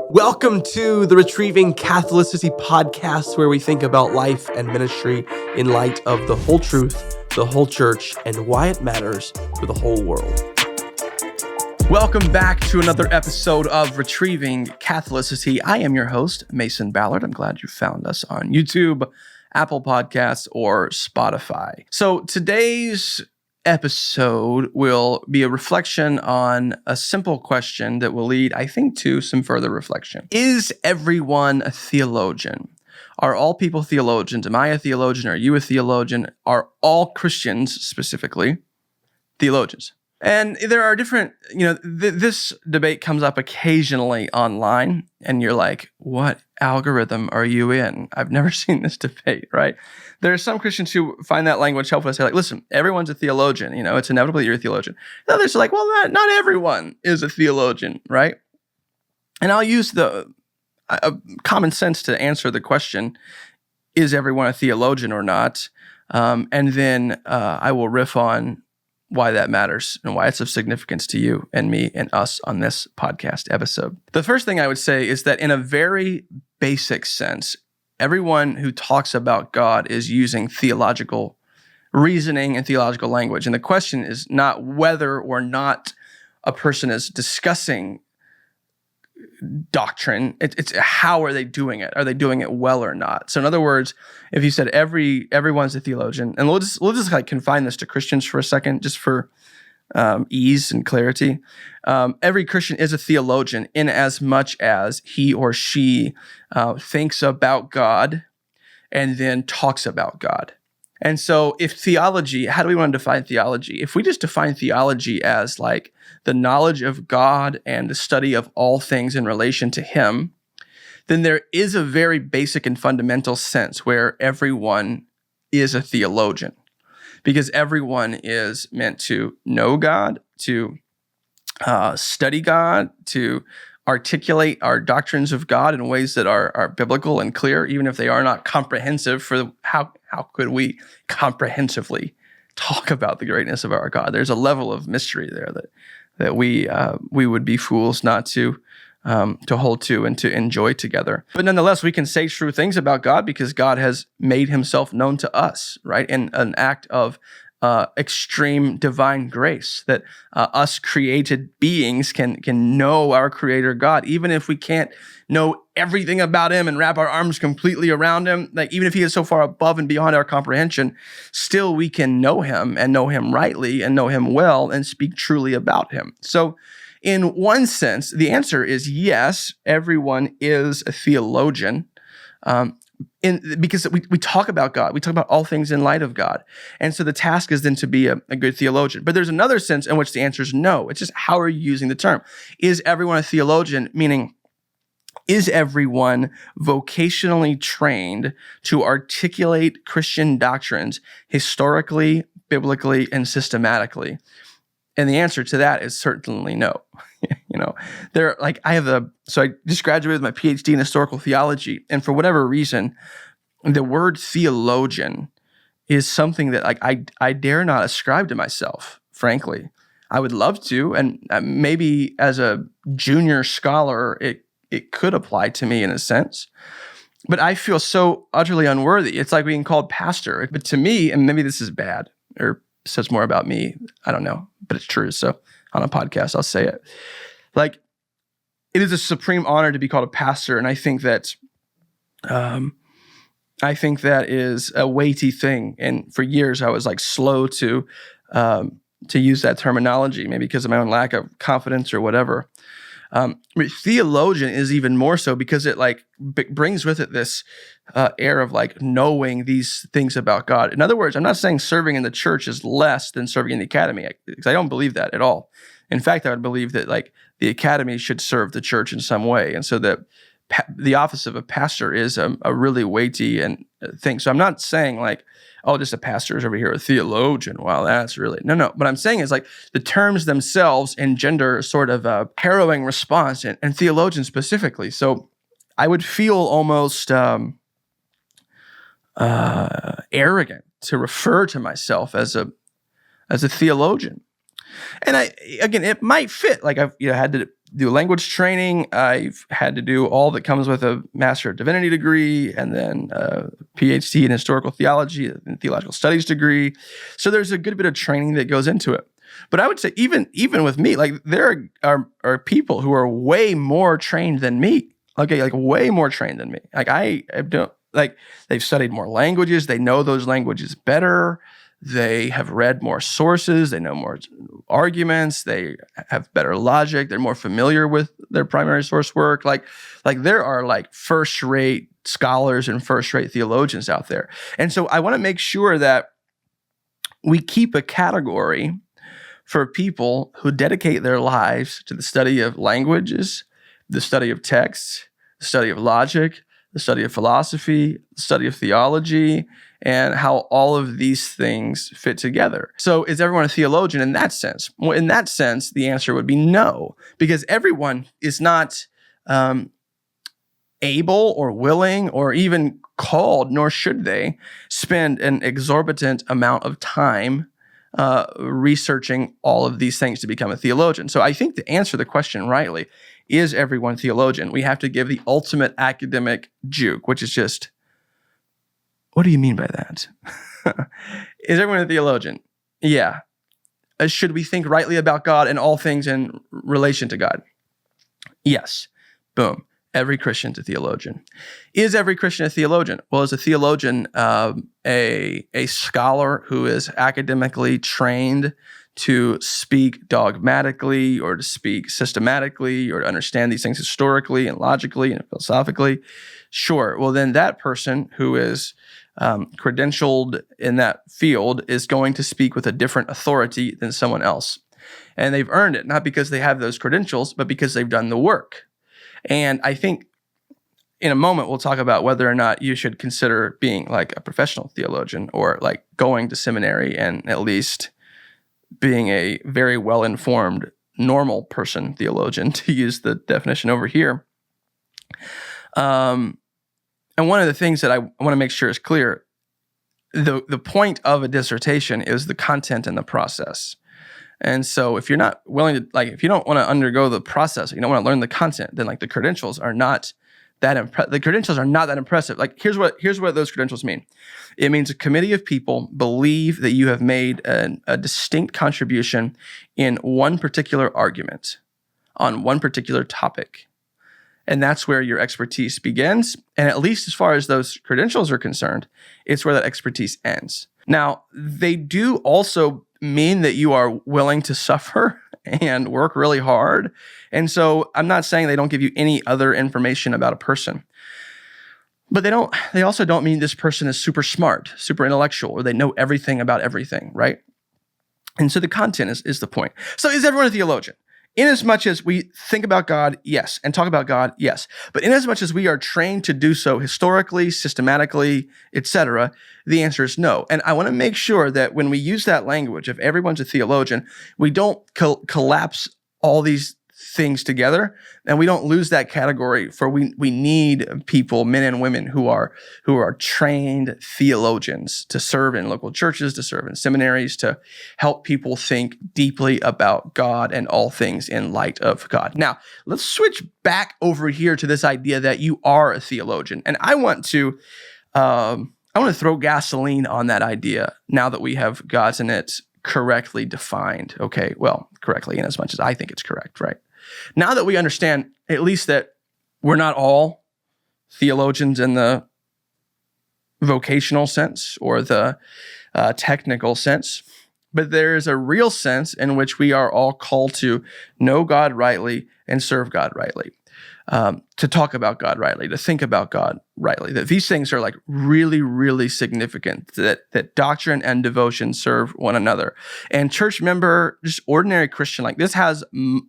Welcome to the Retrieving Catholicity Podcast, where we think about life and ministry in light of the whole truth, the whole church, and why it matters for the whole world. Welcome back to another episode of Retrieving Catholicity. I am your host, Mason Ballard. I'm glad you found us on YouTube, Apple Podcasts, or Spotify. So today's episode will be a reflection on a simple question that will lead, I think, to some further reflection. Is everyone a theologian? Are all people theologians? Am I a theologian? Are you a theologian? Are all Christians, specifically, theologians? And there are different, this debate comes up occasionally online, and you're like, what algorithm are you in? I've never seen this debate, right? There are some Christians who find that language helpful to say, like, listen, everyone's a theologian. It's inevitable that you're a theologian. And others are like, well, not everyone is a theologian, right? And I'll use the common sense to answer the question, is everyone a theologian or not? And then I will riff on why that matters and why it's of significance to you and me and us on this podcast episode. The first thing I would say is that in a very basic sense, everyone who talks about God is using theological reasoning and theological language. And the question is not whether or not a person is discussing doctrine, it's how are they doing it? Are they doing it well or not? So in other words, if you said everyone's a theologian, and we'll just like confine this to Christians for a second, just for ease and clarity. Every Christian is a theologian in as much as he or she thinks about God and then talks about God. And so if theology, how do we want to define theology? If we just define theology as like the knowledge of God and the study of all things in relation to him, then there is a very basic and fundamental sense where everyone is a theologian, because everyone is meant to know God, to study God, to articulate our doctrines of God in ways that are biblical and clear, even if they are not comprehensive. For how could we comprehensively talk about the greatness of our God? There's a level of mystery there that we would be fools not to hold to and to enjoy together. But nonetheless, we can say true things about God because God has made himself known to us, right? In an act of extreme divine grace, that us created beings can know our Creator God, even if we can't know everything about him and wrap our arms completely around him. Like, even if he is so far above and beyond our comprehension, still we can know him and know him rightly and know him well and speak truly about him. So in one sense, the answer is yes, everyone is a theologian. Because we talk about God, we talk about all things in light of God. And so the task is then to be a good theologian. But there's another sense in which the answer is no. It's just, how are you using the term? Is everyone a theologian? Meaning, is everyone vocationally trained to articulate Christian doctrines historically, biblically, and systematically? And the answer to that is certainly no. So I just graduated with my PhD in historical theology, and for whatever reason, the word theologian is something that I dare not ascribe to myself, frankly. I would love to, and maybe as a junior scholar, it could apply to me in a sense, but I feel so utterly unworthy. It's like being called pastor. But to me, and maybe this is bad or says more about me, I don't know, but it's true. So on a podcast, I'll say it. Like, it is a supreme honor to be called a pastor, and I think that is a weighty thing. And for years, I was like slow to use that terminology, maybe because of my own lack of confidence or whatever. Theologian is even more so because it brings with it this air of like knowing these things about God. In other words, I'm not saying serving in the church is less than serving in the academy, because I don't believe that at all. In fact, I would believe that like the academy should serve the church in some way, and so that the office of a pastor is a really weighty thing. So I'm not saying like, oh, just a pastor is over here, a theologian. Wow, that's really no. What I'm saying is like the terms themselves engender sort of a harrowing response, and theologian specifically. So I would feel almost arrogant to refer to myself as a theologian. And it might fit. Like I've had to do language training. I've had to do all that comes with a Master of Divinity degree, and then a PhD in historical theology and theological studies degree. So there's a good bit of training that goes into it. But I would say even with me, like there are people who are way more trained than me. Okay, like way more trained than me. Like I don't like they've studied more languages. They know those languages better. They have read more sources. They know more arguments. They have better logic. They're more familiar with their primary source work. Like there are like first-rate scholars and first-rate theologians out there. And so I want to make sure that we keep a category for people who dedicate their lives to the study of languages, the study of texts, the study of logic, the study of philosophy, the study of theology, and how all of these things fit together. So is everyone a theologian in that sense? Well, in that sense, the answer would be no, because everyone is not able or willing or even called, nor should they, spend an exorbitant amount of time researching all of these things to become a theologian. So I think to answer the question rightly, is everyone theologian? We have to give the ultimate academic juke, which is just, what do you mean by that? Is everyone a theologian? Yeah. Should we think rightly about God and all things in relation to God? Yes. Boom. Every Christian's a theologian. Is every Christian a theologian? Well, is a theologian a scholar who is academically trained to speak dogmatically or to speak systematically or to understand these things historically and logically and philosophically? Sure. Well, then that person who is credentialed in that field is going to speak with a different authority than someone else. And they've earned it, not because they have those credentials, but because they've done the work. And I think in a moment, we'll talk about whether or not you should consider being like a professional theologian or like going to seminary and at least being a very well-informed, normal person theologian, to use the definition over here. And one of the things that I want to make sure is clear, the point of a dissertation is the content and the process. And so if you're not willing to, like, if you don't want to undergo the process, you don't want to learn the content, then like the credentials are not that impressive. Like here's what those credentials mean. It means a committee of people believe that you have made a distinct contribution in one particular argument on one particular topic. And that's where your expertise begins. And at least as far as those credentials are concerned, it's where that expertise ends. Now, they do also mean that you are willing to suffer and work really hard. And so I'm not saying they don't give you any other information about a person. But they also don't mean this person is super smart, super intellectual, or they know everything about everything, right? And so the content is the point. So is everyone a theologian? Inasmuch as we think about God, yes, and talk about God, yes. But inasmuch as we are trained to do so historically, systematically, etc., the answer is no. And I want to make sure that when we use that language of everyone's a theologian, we don't collapse all these things together, and we don't lose that category. For we need people, men and women, who are trained theologians to serve in local churches, to serve in seminaries, to help people think deeply about God and all things in light of God. Now, let's switch back over here to this idea that you are a theologian, and I want to throw gasoline on that idea now that we have gotten it correctly defined. Okay, well, correctly in as much as I think it's correct, right? Now that we understand at least that we're not all theologians in the vocational sense or the technical sense, but there is a real sense in which we are all called to know God rightly and serve God rightly, to talk about God rightly, to think about God rightly, that these things are like really, really significant, that doctrine and devotion serve one another. And church member, just ordinary Christian, like this has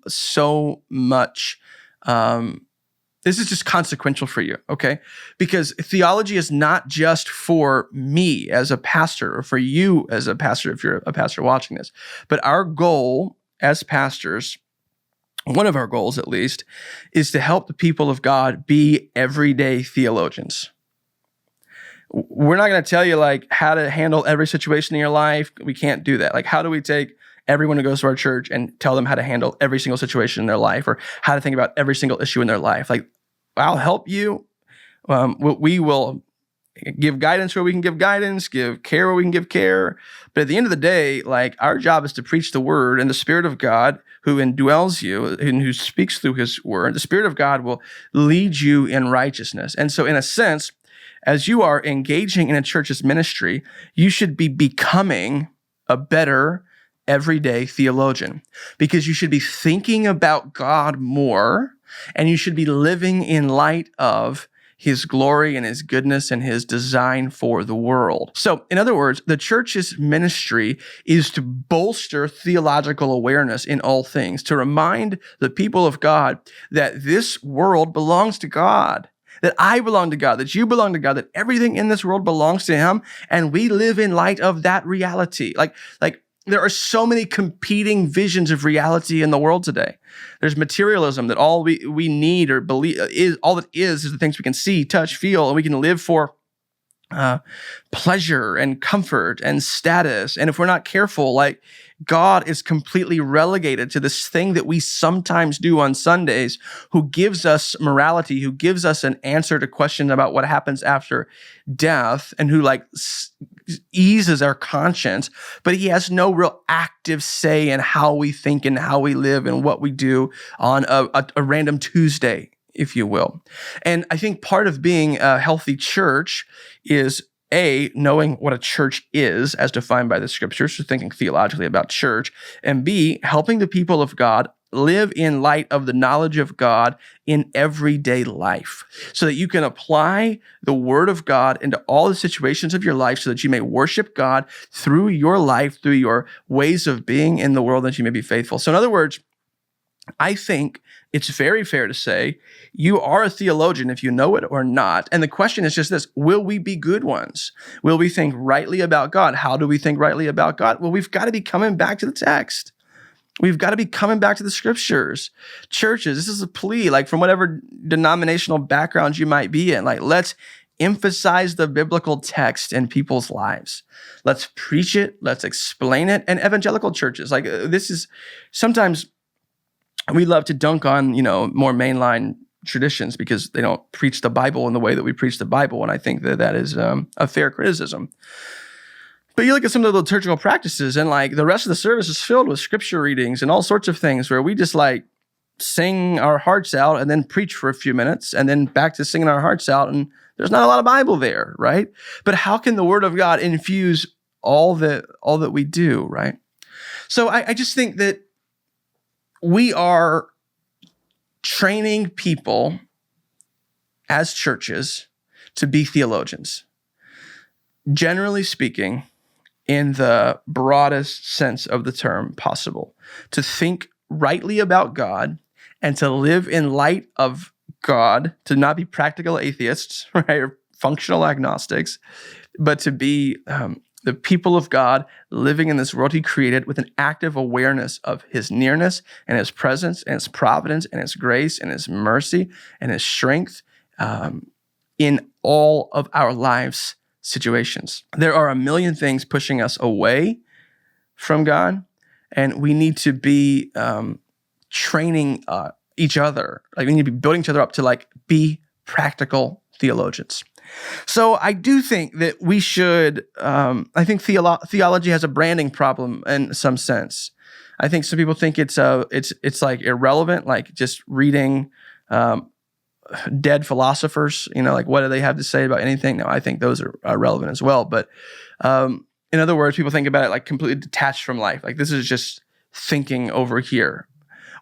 so much, this is just consequential for you, okay? Because theology is not just for me as a pastor or for you as a pastor, if you're a pastor watching this, but our goal as pastors, one of our goals at least, is to help the people of God be everyday theologians. We're not going to tell you like how to handle every situation in your life. We can't do that. Like, how do we take everyone who goes to our church and tell them how to handle every single situation in their life or how to think about every single issue in their life. Like, I'll help you. We will give guidance where we can give guidance, give care where we can give care. But at the end of the day, like, our job is to preach the word, and the Spirit of God who indwells you and who speaks through his word, the Spirit of God will lead you in righteousness. And so in a sense, as you are engaging in a church's ministry, you should be becoming a better everyday theologian, because you should be thinking about God more, and you should be living in light of his glory and his goodness and his design for the world. So, in other words, the church's ministry is to bolster theological awareness in all things, to remind the people of God that this world belongs to God, that I belong to God, that you belong to God, that everything in this world belongs to him, and we live in light of that reality. Like there are so many competing visions of reality in the world today. There's materialism, that all we need or believe is all that is the things we can see, touch, feel, and we can live for pleasure and comfort and status. And if we're not careful, like, God is completely relegated to this thing that we sometimes do on Sundays, who gives us morality, who gives us an answer to questions about what happens after death, and who eases our conscience, but he has no real active say in how we think and how we live and what we do on a random Tuesday, if you will. And I think part of being a healthy church is A, knowing what a church is as defined by the scriptures, so thinking theologically about church, and B, helping the people of God live in light of the knowledge of God in everyday life, so that you can apply the word of God into all the situations of your life, so that you may worship God through your life, through your ways of being in the world, that you may be faithful. So in other words, I think it's very fair to say you are a theologian if you know it or not. And the question is just this: will we be good ones? Will we think rightly about God? How do we think rightly about God? Well, we've got to be coming back to the text. We've got to be coming back to the scriptures. Churches, this is a plea, from whatever denominational background you might be in, let's emphasize the biblical text in people's lives. Let's preach it. Let's explain it. And evangelical churches, this is sometimes we love to dunk on, more mainline traditions because they don't preach the Bible in the way that we preach the Bible. And I think that is a fair criticism. But you look at some of the liturgical practices, and the rest of the service is filled with scripture readings and all sorts of things where we just sing our hearts out and then preach for a few minutes and then back to singing our hearts out. And there's not a lot of Bible there, right? But how can the word of God infuse all that we do, right? So I just think that we are training people as churches to be theologians. Generally speaking, in the broadest sense of the term possible, to think rightly about God and to live in light of God, to not be practical atheists, right, or functional agnostics, but to be the people of God living in this world he created with an active awareness of his nearness and his presence and his providence and his grace and his mercy and his strength in all of our lives' situations. There are a million things pushing us away from God, and we need to be training each other. We need to be building each other up to be practical theologians. So I do think that we should, I think theology has a branding problem in some sense. I think some people think it's irrelevant, just reading dead philosophers, what do they have to say about anything? No, I think those are relevant as well. But in other words, people think about it completely detached from life. This is just thinking over here.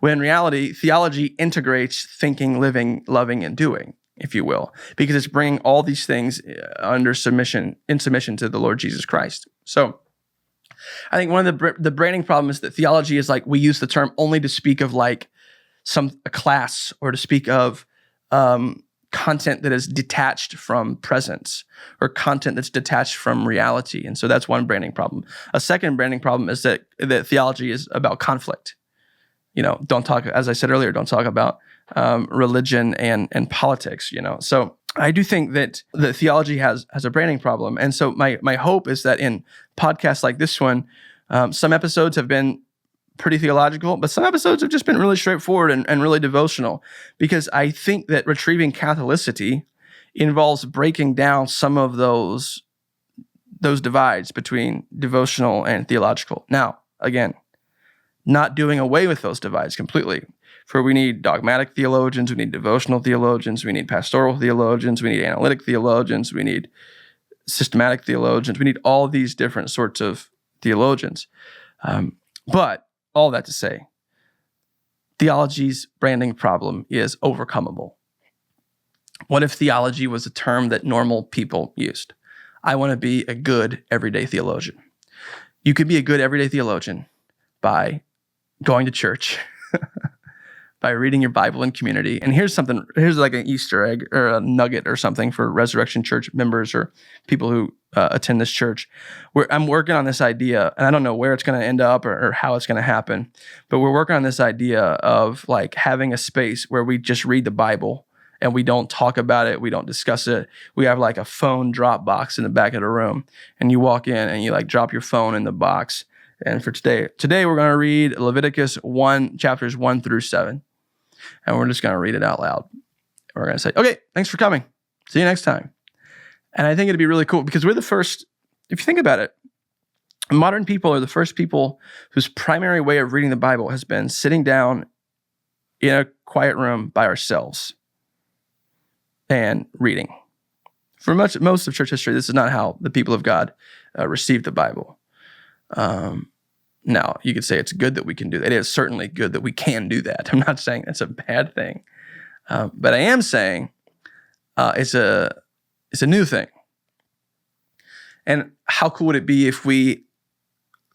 When in reality, theology integrates thinking, living, loving, and doing, if you will, because it's bringing all these things in submission to the Lord Jesus Christ. So I think one of the branding problems is that theology is we use the term only to speak of a class, or to speak of content that is detached from presence, or content that's detached from reality. And so that's one branding problem. A second branding problem is that theology is about conflict. Don't talk, as I said earlier, don't talk about religion and politics, So I do think that the theology has a branding problem. And so my hope is that in podcasts like this one, some episodes have been pretty theological, but some episodes have just been really straightforward and really devotional, because I think that Retrieving Catholicity involves breaking down some of those divides between devotional and theological. Now, again, not doing away with those divides completely. For we need dogmatic theologians, we need devotional theologians, we need pastoral theologians, we need analytic theologians, we need systematic theologians, we need all these different sorts of theologians. But all that to say, theology's branding problem is overcomable. What if theology was a term that normal people used? I want to be a good everyday theologian. You can be a good everyday theologian by going to church, by reading your Bible in community. And here's like an Easter egg or a nugget or something for Resurrection Church members or people who attend this church. I'm working on this idea, and I don't know where it's going to end up or how it's going to happen, but we're working on this idea of like having a space where we just read the Bible and we don't talk about it, we don't discuss it. We have like a phone drop box in the back of the room, and you walk in and you like drop your phone in the box. And for today we're going to read Leviticus 1, chapters 1 through 7. And we're just going to read it out loud. We're going to say, okay, thanks for coming. See you next time. And I think it'd be really cool because we're the first, if you think about it, modern people are the first people whose primary way of reading the Bible has been sitting down in a quiet room by ourselves and reading. For most of church history, this is not how the people of God received the Bible. Now, you could say it's good that we can do that. It is certainly good that we can do that. I'm not saying that's a bad thing. But I am saying it's a new thing. And how cool would it be if we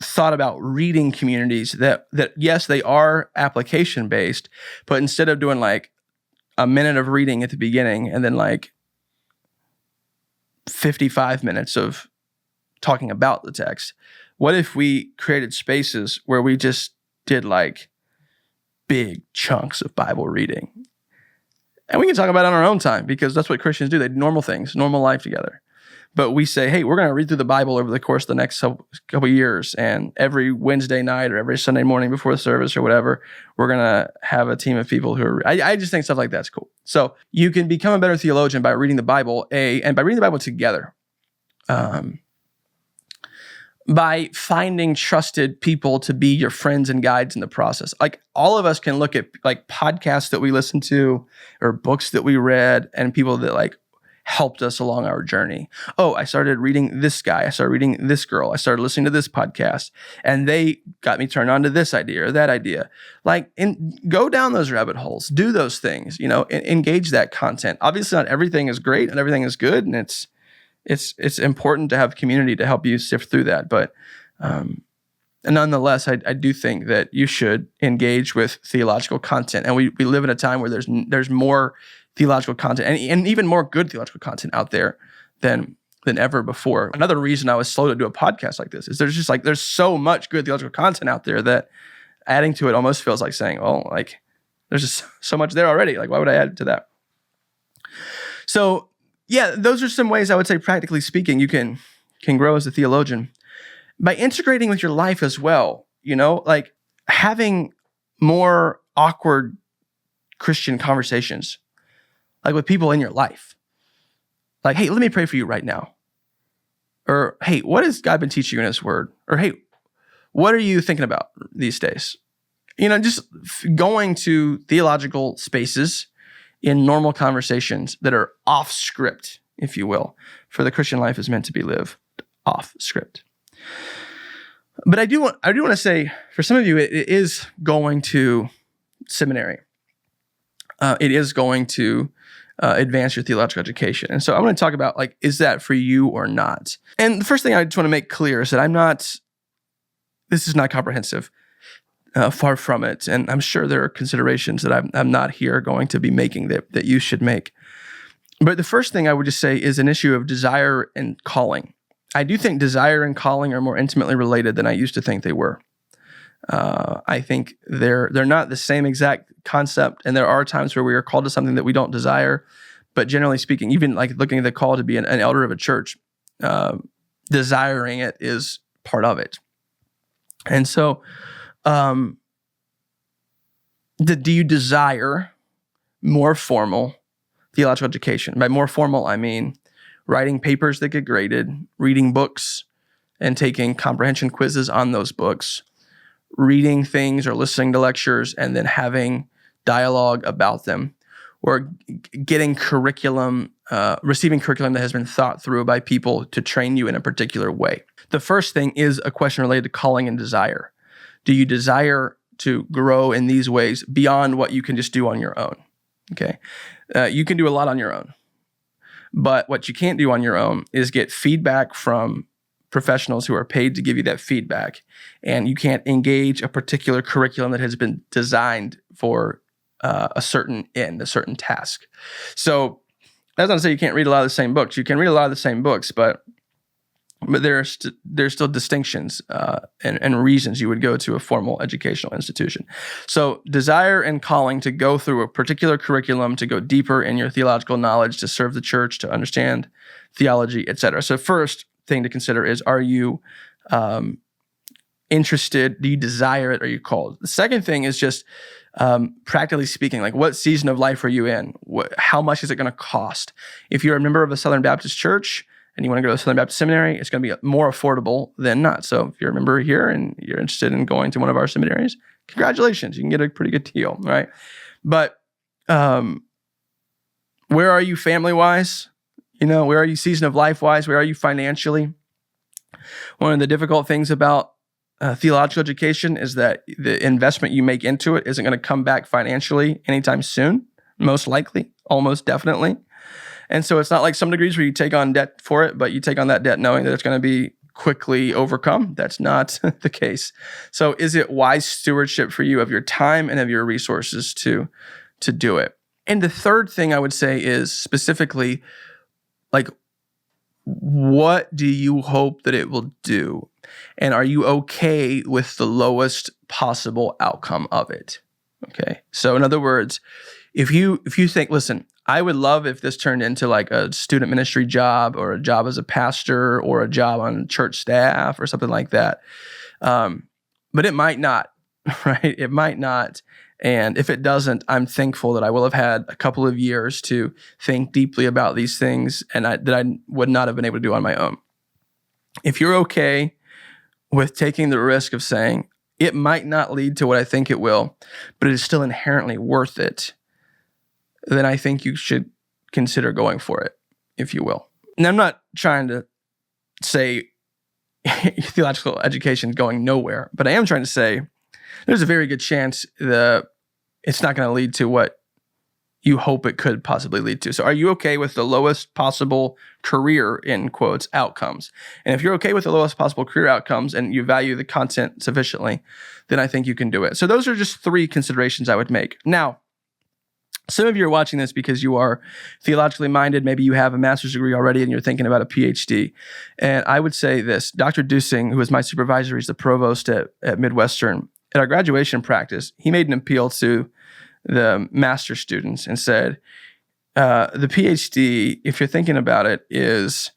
thought about reading communities that yes, they are application-based, but instead of doing like a minute of reading at the beginning and then like 55 minutes of talking about the text, what if we created spaces where we just did like big chunks of Bible reading? And we can talk about it on our own time because that's what Christians do. They do normal things, normal life together. But we say, hey, we're going to read through the Bible over the course of the next couple of years. And every Wednesday night or every Sunday morning before the service or whatever, we're going to have a team of people who are, I just think stuff like that's cool. So you can become a better theologian by reading the Bible, and by reading the Bible together. By finding trusted people to be your friends and guides in the process. Like all of us can look at like podcasts that we listen to or books that we read and people that like helped us along our journey. Oh, I started reading this guy. I started reading this girl. I started listening to this podcast and they got me turned on to this idea or that idea. Like go down those rabbit holes, do those things, engage that content. Obviously not everything is great and everything is good. And it's important to have community to help you sift through that. But nonetheless, I do think that you should engage with theological content. And we live in a time where there's more theological content and even more good theological content out there than ever before. Another reason I was slow to do a podcast like this is there's so much good theological content out there that adding to it almost feels like saying, well, like there's just so much there already. Like, why would I add to that? So yeah, those are some ways I would say, practically speaking, you can grow as a theologian by integrating with your life as well. Like having more awkward Christian conversations, like with people in your life. Like, hey, let me pray for you right now. Or, hey, what has God been teaching you in His Word? Or, hey, what are you thinking about these days? Just going to theological spaces in normal conversations that are off script, if you will, for the Christian life is meant to be lived off script. But I do want to say, for some of you, it is going to seminary. It is going to advance your theological education. And so I want to talk about, like, is that for you or not? And the first thing I just want to make clear is that this is not comprehensive. Far from it. And I'm sure there are considerations that I'm not here going to be making that you should make. But the first thing I would just say is an issue of desire and calling. I do think desire and calling are more intimately related than I used to think they were. I think they're not the same exact concept, and there are times where we are called to something that we don't desire. But generally speaking, even like looking at the call to be an elder of a church, desiring it is part of it. And so, do you desire more formal theological education? By more formal, I mean writing papers that get graded, reading books and taking comprehension quizzes on those books, reading things or listening to lectures and then having dialogue about them, or getting curriculum, receiving curriculum that has been thought through by people to train you in a particular way. The first thing is a question related to calling and desire. Do you desire to grow in these ways beyond what you can just do on your own? Okay. You can do a lot on your own, but what you can't do on your own is get feedback from professionals who are paid to give you that feedback, and you can't engage a particular curriculum that has been designed for a certain end, a certain task. So that's not to say you can't read a lot of the same books. You can read a lot of the same books, but there's still distinctions and reasons you would go to a formal educational institution. So desire and calling to go through a particular curriculum, to go deeper in your theological knowledge, to serve the church, to understand theology, etc. So first thing to consider is, are you interested? Do you desire it? Are you called? The second thing is just practically speaking, like, what season of life are you in? How much is it going to cost? If you're a member of a Southern Baptist church and you want to go to a Southern Baptist seminary, it's going to be more affordable than not. So if you're a member here and you're interested in going to one of our seminaries, congratulations, you can get a pretty good deal, right? But where are you family-wise? Where are you season of life-wise? Where are you financially? One of the difficult things about theological education is that the investment you make into it isn't going to come back financially anytime soon, most likely, almost definitely. And so it's not like some degrees where you take on debt for it, but you take on that debt knowing that it's going to be quickly overcome. That's not the case. So is it wise stewardship for you of your time and of your resources to do it? And the third thing I would say is specifically, like, what do you hope that it will do? And are you okay with the lowest possible outcome of it? Okay. So in other words, if you think, listen, I would love if this turned into like a student ministry job or a job as a pastor or a job on church staff or something like that. But it might not, right? It might not. And if it doesn't, I'm thankful that I will have had a couple of years to think deeply about these things and that I would not have been able to do on my own. If you're okay with taking the risk of saying, it might not lead to what I think it will, but it is still inherently worth it, then I think you should consider going for it, if you will. And I'm not trying to say theological education is going nowhere, but I am trying to say there's a very good chance that it's not going to lead to what you hope it could possibly lead to. So are you okay with the lowest possible career, in quotes, outcomes? And if you're okay with the lowest possible career outcomes and you value the content sufficiently, then I think you can do it. So those are just three considerations I would make. Now, some of you are watching this because you are theologically minded. Maybe you have a master's degree already and you're thinking about a PhD. And I would say this, Dr. Dusing, who is my supervisor, he's the provost at Midwestern, at our graduation practice, he made an appeal to the master students and said, the PhD, if you're thinking about it, is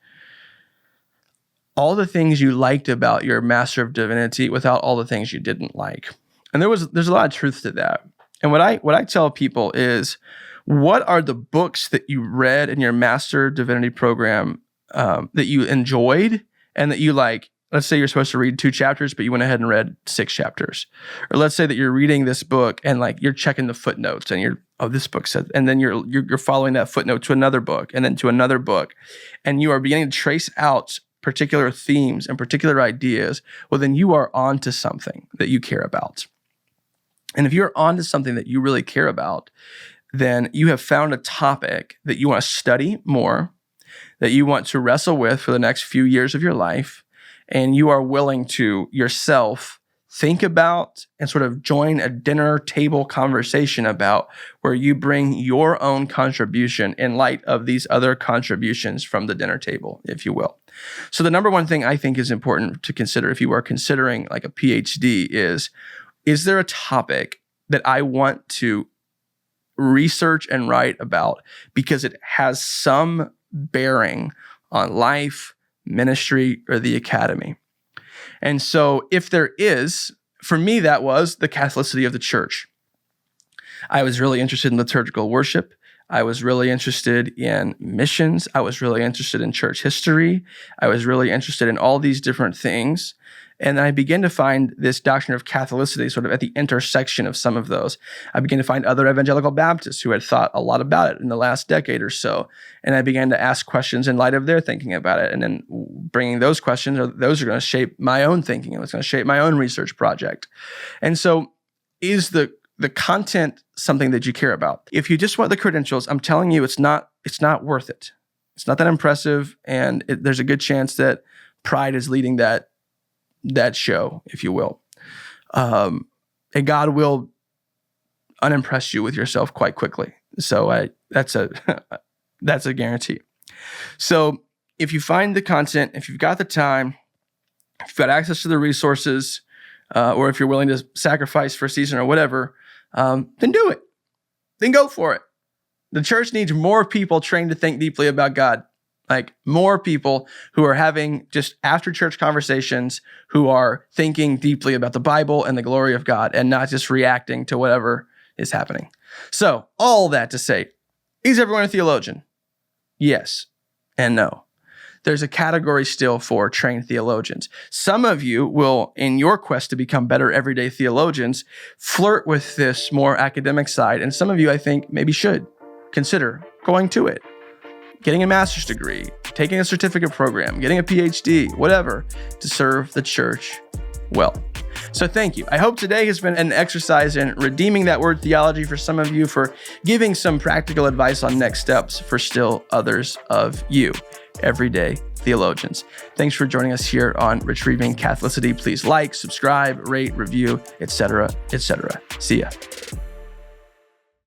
all the things you liked about your Master of Divinity without all the things you didn't like. And there's a lot of truth to that. And what I tell people is, what are the books that you read in your Master of Divinity program that you enjoyed and that you like? Let's say you're supposed to read 2 chapters, but you went ahead and read 6 chapters. Or let's say that you're reading this book and like you're checking the footnotes and this book said, and then you're following that footnote to another book and then to another book, and you are beginning to trace out particular themes and particular ideas. Well, then you are onto something that you care about. And if you're onto something that you really care about, then you have found a topic that you want to study more, that you want to wrestle with for the next few years of your life, and you are willing to yourself think about and sort of join a dinner table conversation about, where you bring your own contribution in light of these other contributions from the dinner table, if you will. So the number one thing I think is important to consider if you are considering like a PhD is there a topic that I want to research and write about because it has some bearing on life, ministry, or the academy? And so if there is, for me, that was the Catholicity of the church. I was really interested in liturgical worship. I was really interested in missions. I was really interested in church history. I was really interested in all these different things. And then I began to find this doctrine of Catholicity sort of at the intersection of some of those. I began to find other evangelical Baptists who had thought a lot about it in the last decade or so. And I began to ask questions in light of their thinking about it. And then bringing those questions, those are going to shape my own thinking. And it's going to shape my own research project. And so is the content something that you care about? If you just want the credentials, I'm telling you, it's not worth it. It's not that impressive. And there's a good chance that pride is leading that show, if you will. And God will unimpress you with yourself quite quickly. So that's a guarantee. So if you find the content, if you've got the time, if you've got access to the resources, or if you're willing to sacrifice for a season or whatever, then do it. Then go for it. The church needs more people trained to think deeply about God. Like more people who are having just after church conversations, who are thinking deeply about the Bible and the glory of God and not just reacting to whatever is happening. So all that to say, is everyone a theologian? Yes and no. There's a category still for trained theologians. Some of you will, in your quest to become better everyday theologians, flirt with this more academic side. And some of you, I think, maybe should consider going to it. Getting a master's degree, taking a certificate program, getting a PhD, whatever, to serve the church well. So thank you. I hope today has been an exercise in redeeming that word theology for some of you, for giving some practical advice on next steps for still others of you, everyday theologians. Thanks for joining us here on Retrieving Catholicity. Please like, subscribe, rate, review, etc., etc. See ya.